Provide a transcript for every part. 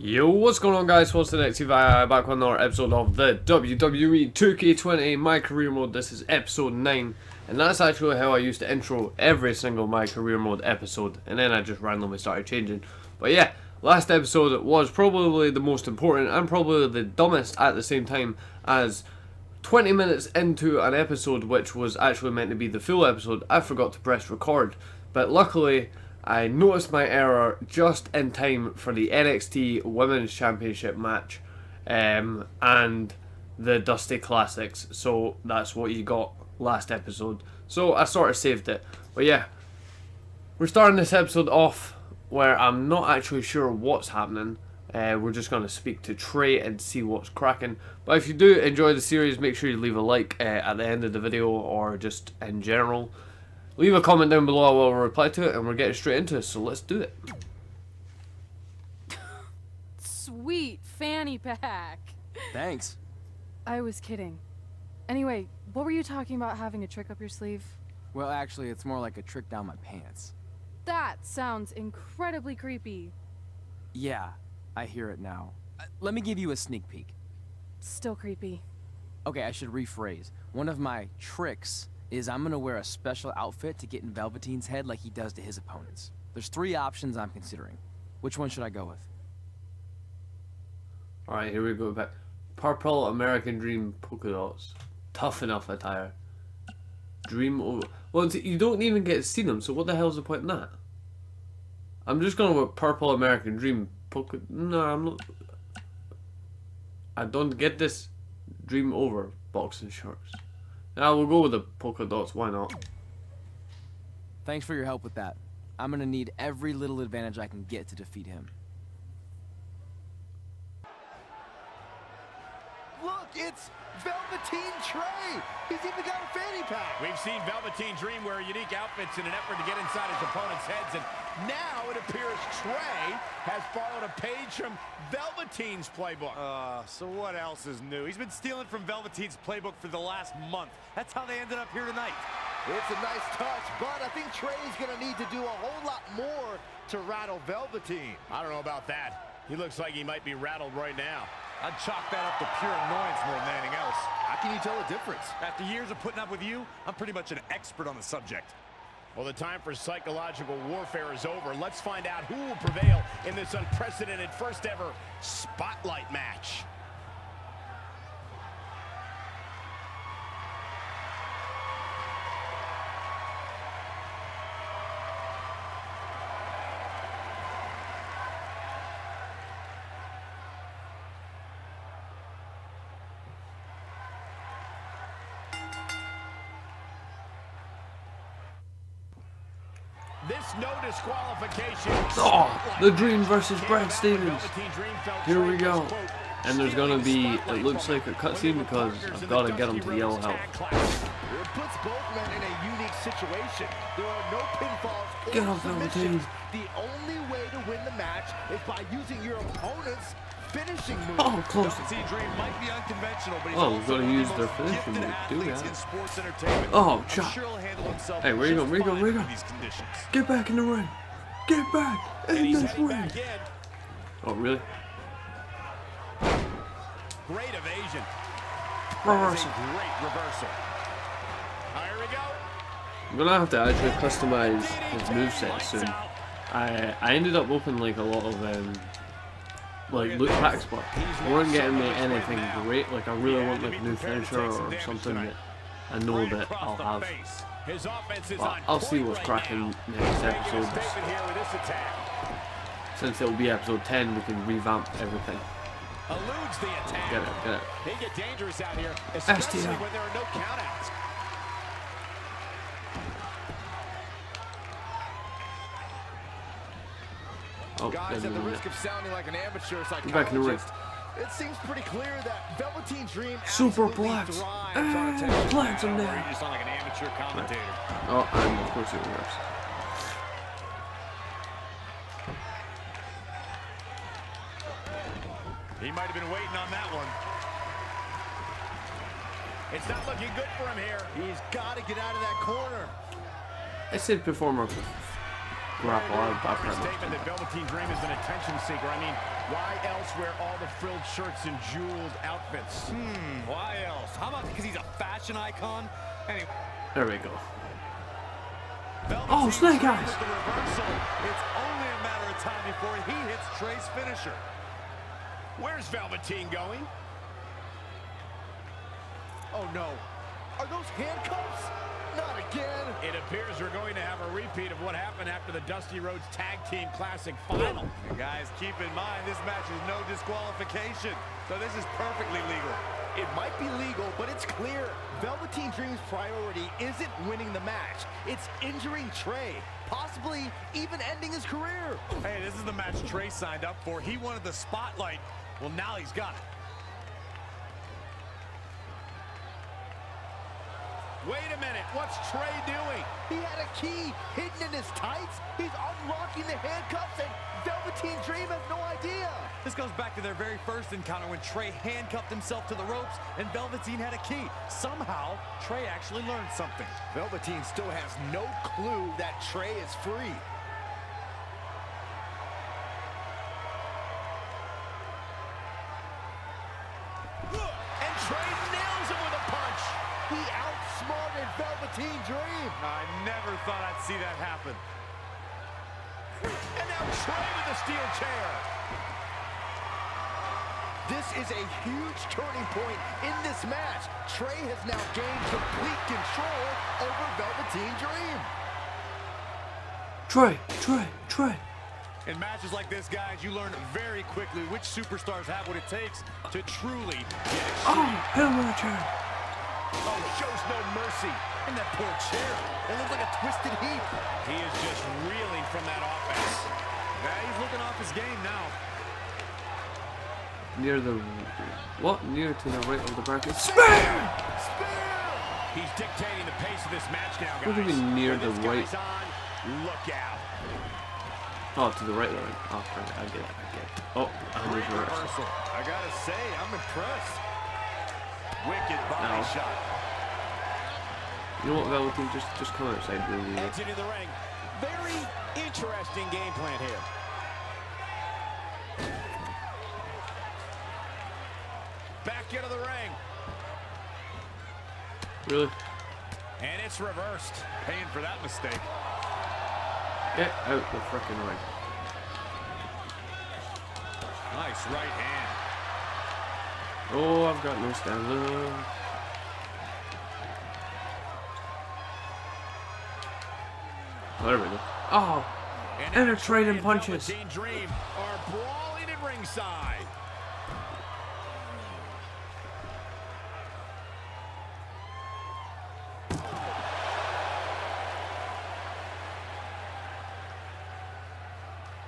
Yo, what's going on guys? What's the next back with another episode of the WWE 2K20 My Career Mode. This is episode 9, and that's actually how I used to intro every single My Career Mode episode, and then I just randomly started changing. But yeah, last episode was probably the most important and probably the dumbest at the same time, as 20 minutes into an episode which was actually meant to be the full episode, I forgot to press record. But luckily I noticed my error just in time for the NXT Women's Championship match and the Dusty Classics. So that's what you got last episode. So I sort of saved it. But yeah, we're starting this episode off where I'm not actually sure what's happening. We're just going to speak to Trey and see what's cracking. But if you do enjoy the series, make sure you leave a like at the end of the video, or just in general. Leave a comment down below, I will reply to it, and we're getting straight into it, so let's do it. Sweet fanny pack. Thanks. I was kidding. Anyway, what were you talking about having a trick up your sleeve? Well, actually, it's more like a trick down my pants. That sounds incredibly creepy. Yeah, I hear it now. Let me give you a sneak peek. Still creepy. Okay, I should rephrase. One of my tricks is I'm gonna wear a special outfit to get in Velveteen's head like he does to his opponents. There's 3 options I'm considering. Which one should I go with? Alright, here we go back. Purple American Dream polka dots. Tough enough attire. Dream over. Well, you don't even get to see them, so what the hell's the point in that? I'm just going with Purple American Dream polka. No, I'm not. I don't get this. Dream over boxing shorts. Now we'll go with the polka dots, why not? Thanks for your help with that. I'm gonna need every little advantage I can get to defeat him. Look, it's Velveteen Trey! He's even got a fanny pack! We've seen Velveteen Dream wear unique outfits in an effort to get inside his opponent's heads, and now it appears Trey has followed a page from Velveteen's playbook. So what else is new? He's been stealing from Velveteen's playbook for the last month. That's how they ended up here tonight. It's a nice touch, but I think Trey's gonna need to do a whole lot more to rattle Velveteen. I don't know about that. He looks like he might be rattled right now. I'd chalk that up to pure annoyance more than anything else. How can you tell the difference? After years of putting up with you, I'm pretty much an expert on the subject. Well, the time for psychological warfare is over. Let's find out who will prevail in this unprecedented first ever Spotlight match. This no disqualification. Oh, the Dream versus Brad Stevens. Here we go. And there's gonna be, it looks like a cutscene because I've got to get him to yell help. It puts both men in a unique situation. There are no pinfalls Get or off submissions. The only way to win the match is by using your opponent's finishing move. Oh, close. Dream might be unconventional, but he's Oh, we're gonna use their finishing move. Do that. Oh, chop. Hey, where you going? Where you going? Where you going? Get back in the ring. Get back in this ring. Oh, really? Great evasion. Reversal. Great reversal. Here we go. I'm gonna have to actually customize his moveset soon. I ended up opening like a lot of like loot packs, but they weren't getting me anything great. Like I really want like a new finisher or something that I know that I'll have. But I'll see what's cracking next episode. Since it'll be episode 10, we can revamp everything. Eludes the attack. Get it, get it. They get dangerous out here, especially STL. when there are no countouts. Oh, Guys, at the risk of sounding like an amateur back in the ring. psychologist, it seems pretty clear that Velveteen Dream Super absolutely blacks. thrives on attention. Blacks him You down. just sound like an amateur commentator. Oh, and of course it works. He might have been waiting on that one. It's not looking good for him here. He's got to get out of that corner. I said performer grapple. I Popular pretty statement that much Velveteen Dream is an attention seeker. I mean, why else wear all the frilled shirts and jeweled outfits? Why else? How about because he's a fashion icon? Anyway. there we go. Velveteen Oh, Snake Dream Eyes! with the reversal. It's only a matter of time before he hits Trey's finisher. Where's Velveteen going? Oh, no. Are those handcuffs? Not again. It appears we're going to have a repeat of what happened after the Dusty Rhodes Tag Team Classic final. And guys, keep in mind, this match is no disqualification. So this is perfectly legal. It might be legal, but it's clear. Velveteen Dream's priority isn't winning the match. It's injuring Trey, possibly even ending his career. Hey, this is the match Trey signed up for. He wanted the spotlight. Well, now he's got it. Wait a minute, what's Trey doing? He had a key hidden in his tights. He's unlocking the handcuffs, and Velveteen Dream has no idea. This goes back to their very first encounter when Trey handcuffed himself to the ropes and Velveteen had a key. Somehow, Trey actually learned something. Velveteen still has no clue that Trey is free. And Trey nails him with a punch. He outsmarted Velveteen Dream. I never thought I'd see that happen. And now Trey with the steel chair. This is a huge turning point in this match. Trey has now gained complete control over Velveteen Dream. Trey. In matches like this, guys, you learn very quickly which superstars have what it takes to truly get extreme. Oh, hell with a chair. Oh, shows no mercy. And that poor chair, it looks like a twisted heap. He is just reeling from that offense. Yeah, he's looking off his game now. Near the what? Near to the right of the bracket. He's dictating the pace of this match now, guys. What do you mean near When the this right? guy's on, look out. Oh, to the right. Oh, right. I get it. Oh, I need to reversal. I gotta say, I'm impressed. Wicked body Ow. shot. You know what, Velveteen? Just come outside, really. Exiting the ring. Very interesting game plan here. Back into the ring. Really? And it's reversed. Paying for that mistake. Get out the frickin' ring. Nice right hand. Oh, I've got no stamina. Oh, there we go. Oh, and they're trading punches. Velveteen Dream are brawling at ringside.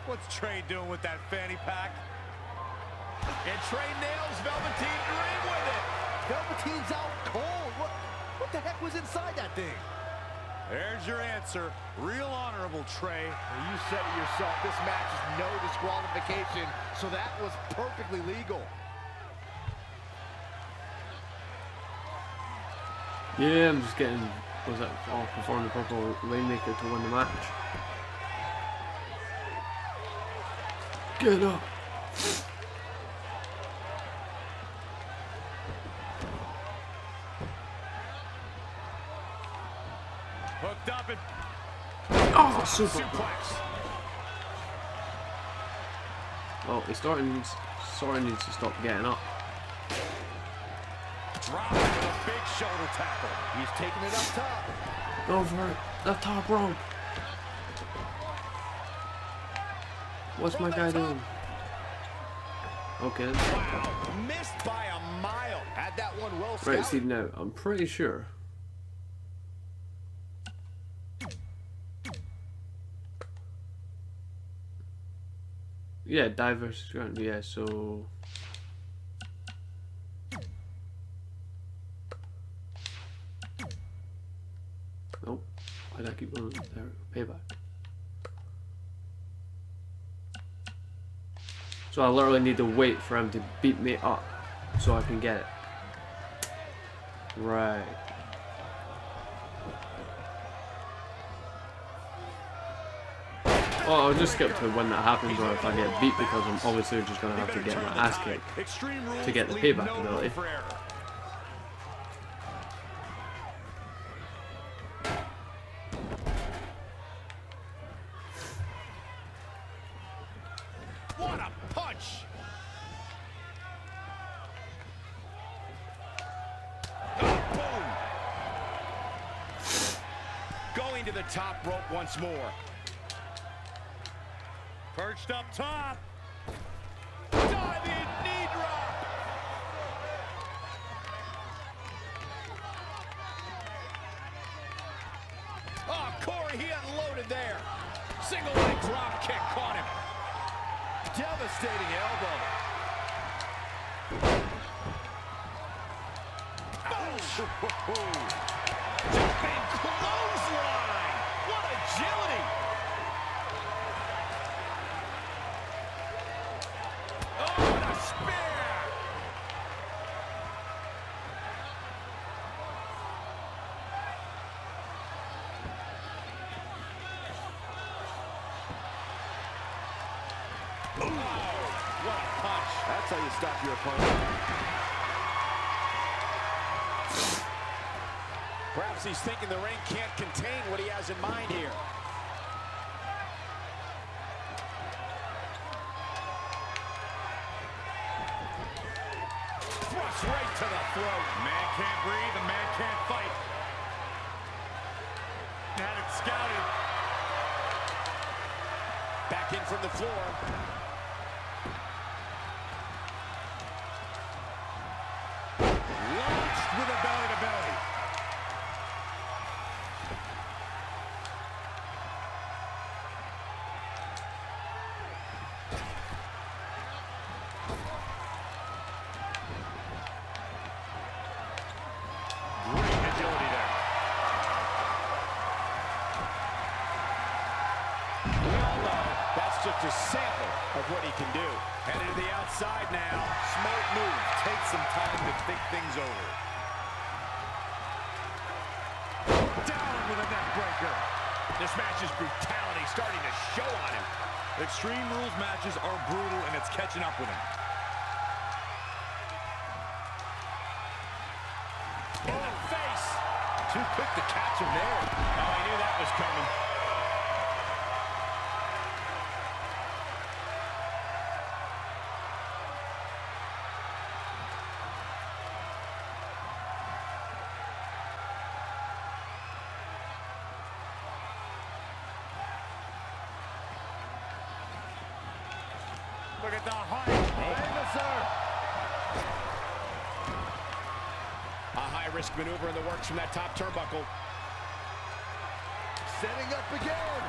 What's Trey doing with that fanny pack? And Trey nails Velveteen Dream with it. Velveteen's out cold. What the heck was inside that thing? There's your answer. Real honorable, Trey. You said it yourself. This match is no disqualification, so that was perfectly legal. Yeah, I'm just getting. Was that? Oh, perform the purple rainmaker to win the match. Get up. Hooked up and Oh, super. suplex. Oh, he sort of needs to stop getting up. Drop with a big shoulder tackle. He's taking it up top. Go for it. The top rope. What's my guy doing? Okay. Wow, missed by a mile. Had that one well Right, scouted. see now, I'm pretty sure. Yeah, diverse ground, yeah, so... Nope. Why'd I keep going there? Payback. So I literally need to wait for him to beat me up so I can get it. Right. Oh, I'll just skip to when that happens, or if I get beat, because I'm obviously just going to have to get my ass kicked to get the payback ability. What a punch! Oh, boom! Going to the top rope once more. Perched up top. Diving knee drop. Oh, Corey, he unloaded there. Single leg drop kick caught him. Devastating elbow. Oh, jumping clothesline. What agility. Oh, what a spear. Oh, what a punch. That's how you stop your opponent. Perhaps he's thinking the ring can't contain what he has in mind here. Thrust right to the throat. Man can't breathe, a man can't fight. Had it scouted. Back in from the floor. Launched with a belly-to-belly. Great agility there. We all know that's just a sample of what he can do. Headed to the outside now. Smart move. Take some time to think things over. Down with a neck breaker. This match's brutality starting to show on him. Extreme Rules matches are brutal, and it's catching up with him. In the face. Too quick to catch him there. Oh, I knew that was coming. Look at the height. A high-risk maneuver in the works from that top turnbuckle. Setting up again.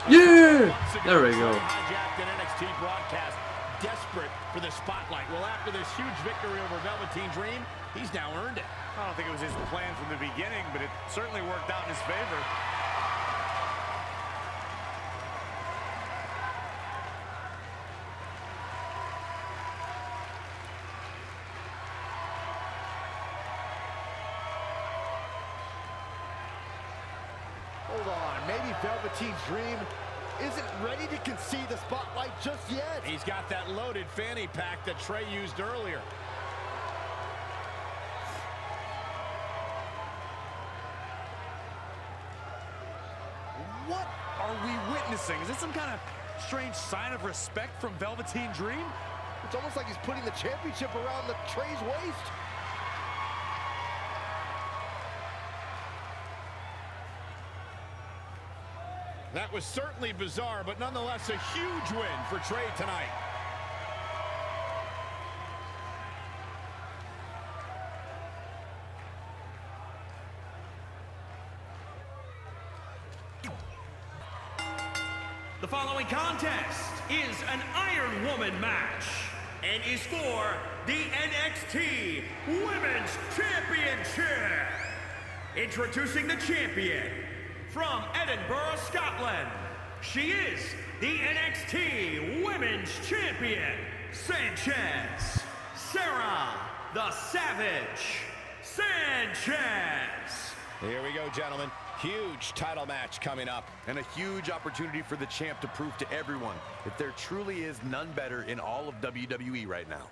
Yeah! There we go. Hijacked an NXT broadcast, desperate for the spotlight. Well, after this huge victory over Velveteen Dream, he's now earned it. I don't think it was his plan from the beginning, but it certainly worked out in his favor. Hold on, maybe Velveteen Dream isn't ready to concede the spotlight just yet. He's got that loaded fanny pack that Trey used earlier. What are we witnessing? Is this some kind of strange sign of respect from Velveteen Dream? It's almost like he's putting the championship around the Trey's waist. That was certainly bizarre, but nonetheless a huge win for Trey tonight. The following contest is an Iron Woman match and is for the NXT Women's Championship. Introducing the champion from Edinburgh, Scotland. She is the NXT Women's Champion, Sanchez, Sarah the Savage Sanchez. Sanchez. Here we go, gentlemen. Huge title match coming up. And a huge opportunity for the champ to prove to everyone that there truly is none better in all of WWE right now.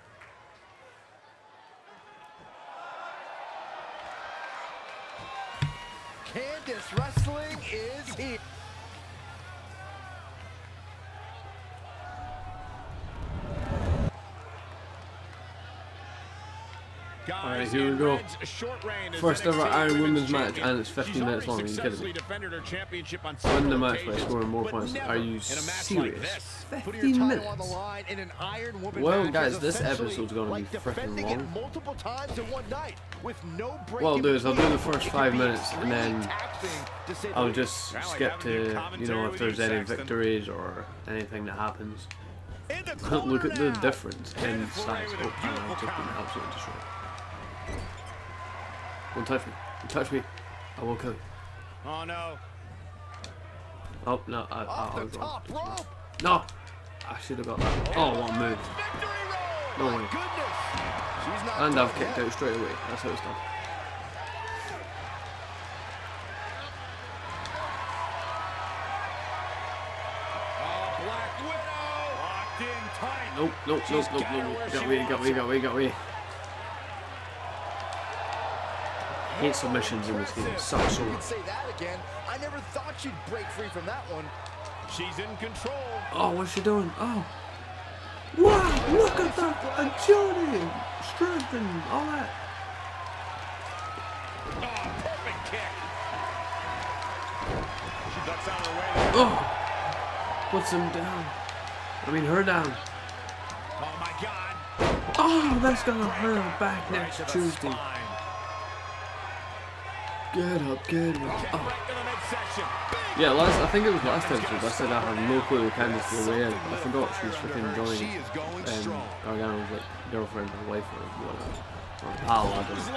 Candice Wrestling is here. Alright, here we go. First ever Iron Women's match, and it's 15 minutes long. Are you kidding me? Win the match by scoring more points. Are you serious? 15 minutes? Well, guys, this episode's gonna be freaking long. What I'll do is I'll do the first 5 minutes, and then I'll just skip to, you know, if there's any victories or anything that happens. Look at the difference in size. Oh, and I've just been absolutely destroyed. Don't touch me. Don't touch me. I will kill you. Oh no. Oh, no. I was wrong. No! I should have got that. Oh, what a move. No way. And I've kicked out straight away. That's how it's done. Nope, nope, nope, nope, nope. Got me. I hate submissions in this game. It sucks so much. Say that again. I never thought she'd break free from that one. She's in control. Oh, what's she doing? Oh. Wow, look at that agility, strength, and all that. Oh, perfect kick. She ducks out of the way. Oh, puts him down. I mean, her down. Oh my God. Oh, that's gonna hurt her back next Tuesday. Get up. Oh. Yeah, I think it was last episode I said I had no clue Candice was the way in. I forgot she was freaking joining Gargano's like girlfriend or wife or whatever. Or pal, I don't know.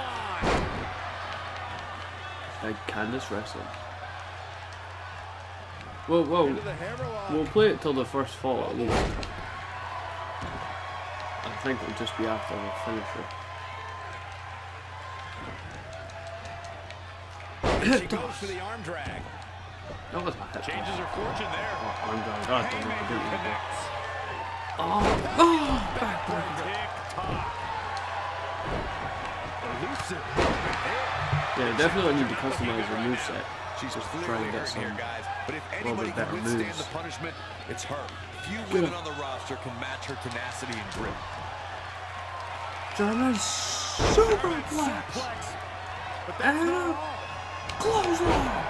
Like Candice wrestling. Whoa. We'll play it till the first fall at least. I think it'll just be after the finisher. She goes for the arm drag. That was my hit. Changes her fortune there. Oh, arm drag. God, don't know what to do with it. Oh, backbreaker. Yeah, definitely need to customize your moveset. She's just clearly trying to get hurt some here, guys. But if little anybody bit better can withstand moves. the punishment, it's her. Few women on the roster can match her tenacity and grit. German superplex. And a clothesline.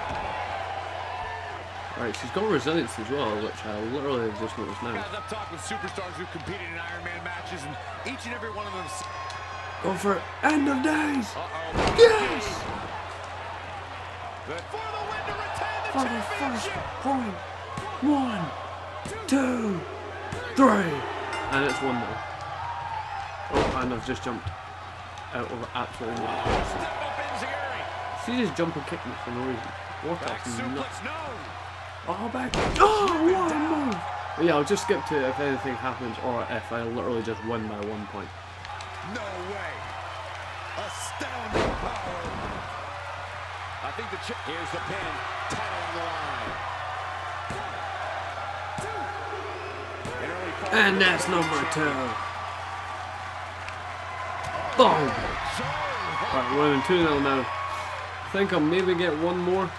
Alright, she's got resilience as well, which I literally just noticed now. Guys, I've talked with superstars who've competed in Iron Man matches, and each and every one of them. Go for it. End of days. Yes. For the first point. 1, 2, 3, and it's 1-0. Oh, and I've just jumped out of absolutely nothing. She just jump and kick me for no reason. What a nut. Oh, back. Oh, what a move. But yeah, I'll just skip to if anything happens or if I literally just win by 1 point. No way. Astounding power. I think the here's the pin. Title on the line. And that's number 2. Boom. Alright, we're in 2-0 now. I think I'll maybe get one more.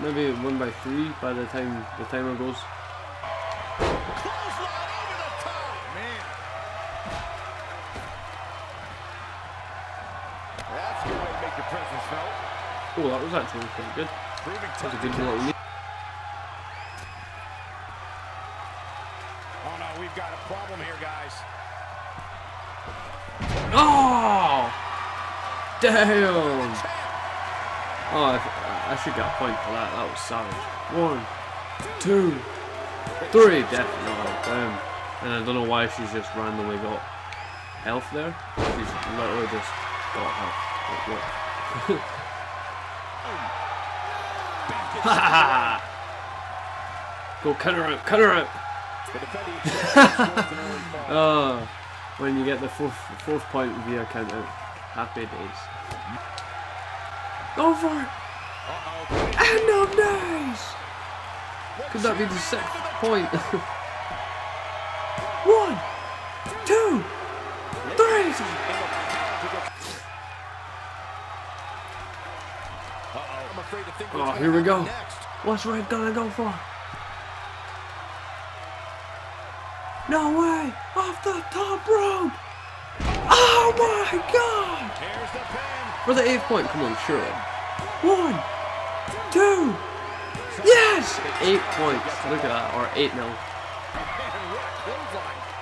Maybe 1 by 3 by the time the timer goes. Oh, that was actually pretty good. That was a good little lead. Oh no, we've got a problem here, guys. Oh! Damn! Oh, I should get a point for that. That was savage. 1, 2, 3, definitely. Damn. And I don't know why she's just randomly got health there. She's literally just got health. Like, look. Go cut her out. When you get the fourth point via count out. Happy days. Go for it. End of days. Could that be the 6th point? 1, 2, 3. Oh, here we go. What's Red gonna go for? No way! Off the top rope! Oh my god! For the 8th point, come on, surely. 1, 2, yes! 8 points. Look at that, or 8-0.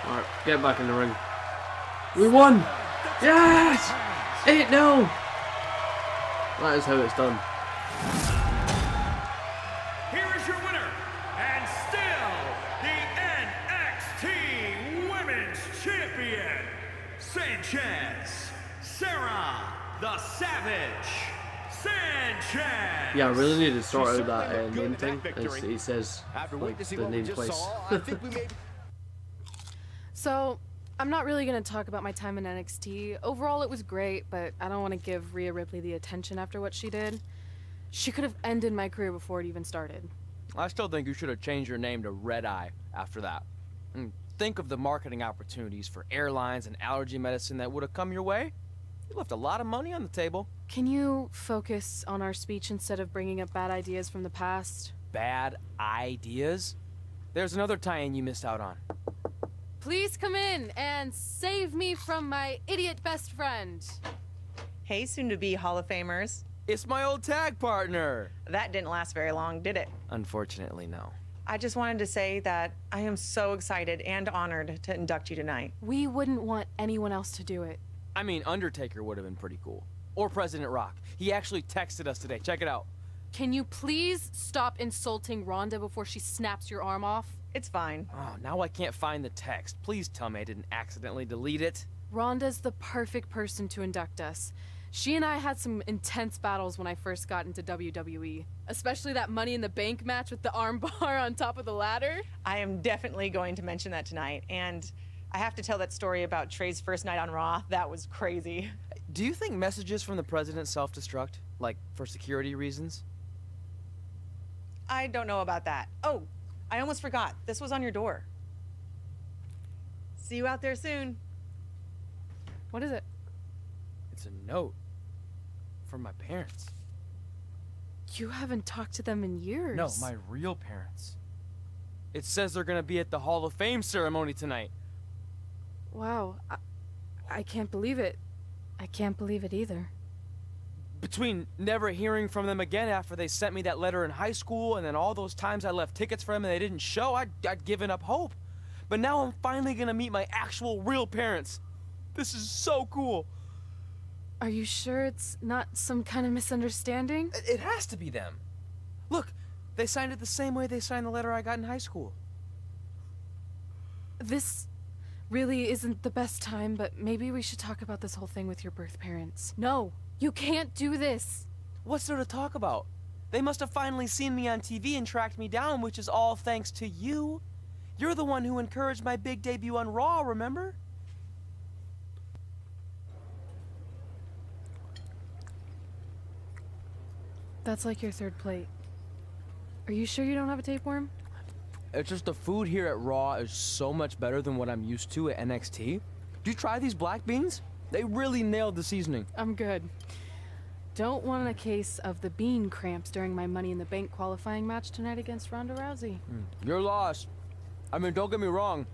Alright, get back in the ring. We won! Yes! 8-0! That is how it's done. Here is your winner, and still the NXT Women's Champion, Sanchez, Sarah the Savage Sanchez. Yeah, I really need to sort out that name thing, as he says, like, the name twice. So, I'm not really going to talk about my time in NXT. Overall, it was great, but I don't want to give Rhea Ripley the attention after what she did. She could have ended my career before it even started. I still think you should have changed your name to Red Eye after that. And think of the marketing opportunities for airlines and allergy medicine that would have come your way. You left a lot of money on the table. Can you focus on our speech instead of bringing up bad ideas from the past? Bad ideas? There's another tie-in you missed out on. Please come in and save me from my idiot best friend. Hey, soon-to-be Hall of Famers. It's my old tag partner. That didn't last very long, did it? Unfortunately, no. I just wanted to say that I am so excited and honored to induct you tonight. We wouldn't want anyone else to do it. I mean, Undertaker would have been pretty cool. Or President Rock. He actually texted us today. Check it out. Can you please stop insulting Rhonda before she snaps your arm off? It's fine. Oh, now I can't find the text. Please tell me I didn't accidentally delete it. Rhonda's the perfect person to induct us. She and I had some intense battles when I first got into WWE. Especially that Money in the Bank match with the arm bar on top of the ladder. I am definitely going to mention that tonight. And I have to tell that story about Trey's first night on Raw. That was crazy. Do you think messages from the president self-destruct? Like, for security reasons? I don't know about that. Oh, I almost forgot. This was on your door. See you out there soon. What is it? It's a note. From my parents. You haven't talked to them in years. No, my real parents. It says they're gonna be at the Hall of Fame ceremony tonight. Wow, I can't believe it. I can't believe it either. Between never hearing from them again after they sent me that letter in high school and then all those times I left tickets for them and they didn't show, I'd given up hope. But now I'm finally gonna meet my actual real parents. This is so cool. Are you sure it's not some kind of misunderstanding? It has to be them. Look, they signed it the same way they signed the letter I got in high school. This really isn't the best time, but maybe we should talk about this whole thing with your birth parents. No, you can't do this. What's there to talk about? They must have finally seen me on TV and tracked me down, which is all thanks to you. You're the one who encouraged my big debut on Raw, remember? That's like your third plate. Are you sure you don't have a tapeworm? It's just the food here at Raw is so much better than what I'm used to at NXT. Did you try these black beans? They really nailed the seasoning. I'm good. Don't want a case of the bean cramps during my Money in the Bank qualifying match tonight against Ronda Rousey. You're lost. I mean, don't get me wrong.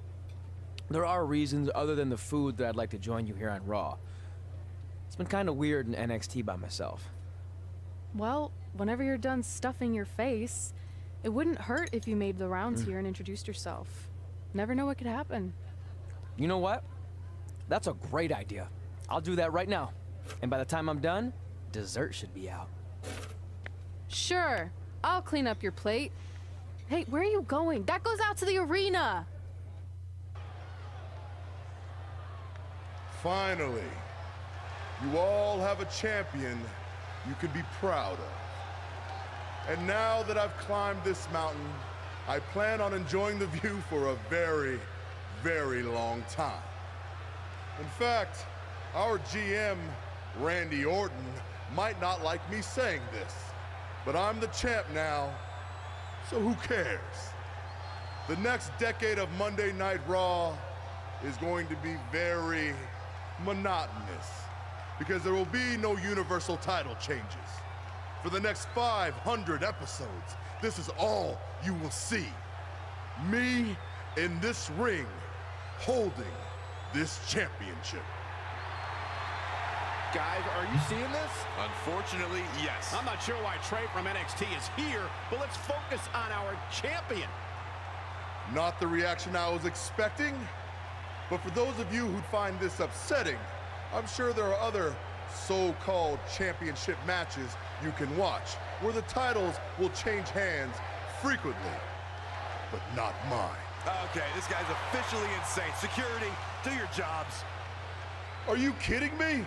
There are reasons other than the food that I'd like to join you here on Raw. It's been kind of weird in NXT by myself. Well, whenever you're done stuffing your face, it wouldn't hurt if you made the rounds here and introduced yourself. Never know what could happen. You know what? That's a great idea. I'll do that right now. And by the time I'm done, dessert should be out. Sure, I'll clean up your plate. Hey, where are you going? That goes out to the arena! Finally, you all have a champion you can be proud of. And now that I've climbed this mountain, I plan on enjoying the view for a very, very long time. In fact, our GM, Randy Orton, might not like me saying this, but I'm the champ now, so who cares? The next decade of Monday Night Raw is going to be very monotonous because there will be no universal title changes. For the next 500 episodes, this is all you will see. Me in this ring, holding this championship. Guys, are you seeing this? Unfortunately, yes. I'm not sure why Trey from NXT is here, but let's focus on our champion. Not the reaction I was expecting, but for those of you who'd find this upsetting, I'm sure there are other so-called championship matches you can watch where the titles will change hands frequently, but not mine. Okay, this guy's officially insane. Security, do your jobs. Are you kidding me?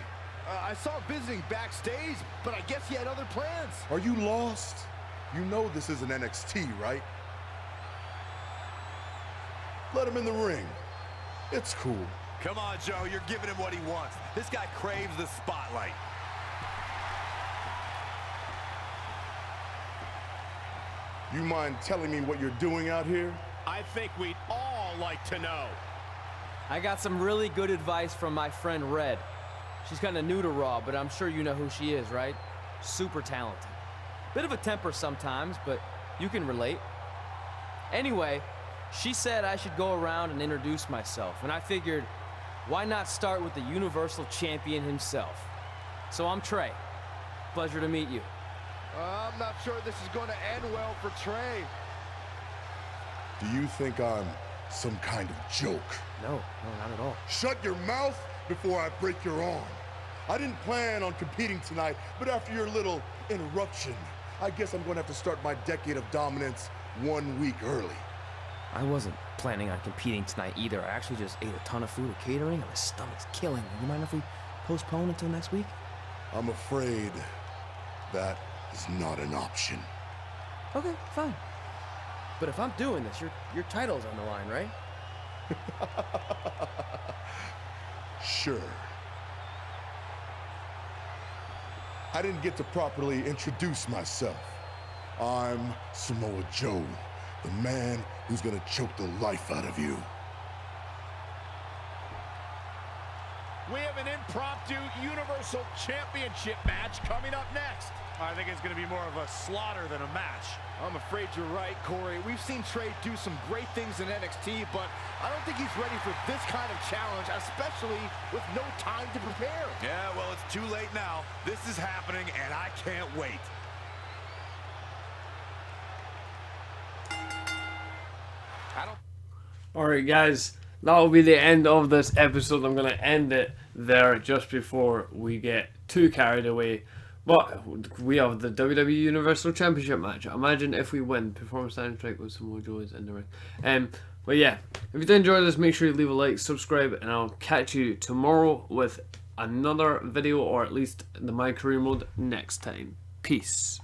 I saw him visiting backstage, but I guess he had other plans. Are you lost? You know this isn't NXT, right? Let him in the ring. It's cool. Come on, Joe, you're giving him what he wants. This guy craves the spotlight. You mind telling me what you're doing out here? I think we'd all like to know. I got some really good advice from my friend Red. She's kind of new to Raw, but I'm sure you know who she is, right? Super talented. Bit of a temper sometimes, but you can relate. Anyway, she said I should go around and introduce myself, and I figured, why not start with the Universal Champion himself? So I'm Trey. Pleasure to meet you. I'm not sure this is going to end well for Trey. Do you think I'm some kind of joke? No, not at all. Shut your mouth before I break your arm. I didn't plan on competing tonight, but after your little interruption, I guess I'm going to have to start my decade of dominance 1 week early. I wasn't planning on competing tonight either. I actually just ate a ton of food at catering and my stomach's killing me. You mind if we postpone until next week? I'm afraid that is not an option. Okay, fine. But if I'm doing this, your title's on the line, right? Sure. I didn't get to properly introduce myself. I'm Samoa Joe, the man who's gonna choke the life out of you. We have an impromptu Universal Championship match coming up next. I think it's going to be more of a slaughter than a match. I'm afraid you're right, Corey. We've seen Trey do some great things in NXT, but I don't think he's ready for this kind of challenge, especially with no time to prepare. Yeah, well, it's too late now. This is happening, and I can't wait. Alright guys, that will be the end of this episode. I'm going to end it there just before we get too carried away. But we have the WWE Universal Championship match. Imagine if we win. Performance standing strike with Samoa Joe is in the ring. But yeah, if you did enjoy this, make sure you leave a like, subscribe, and I'll catch you tomorrow with another video, or at least the My Career Mode next time. Peace.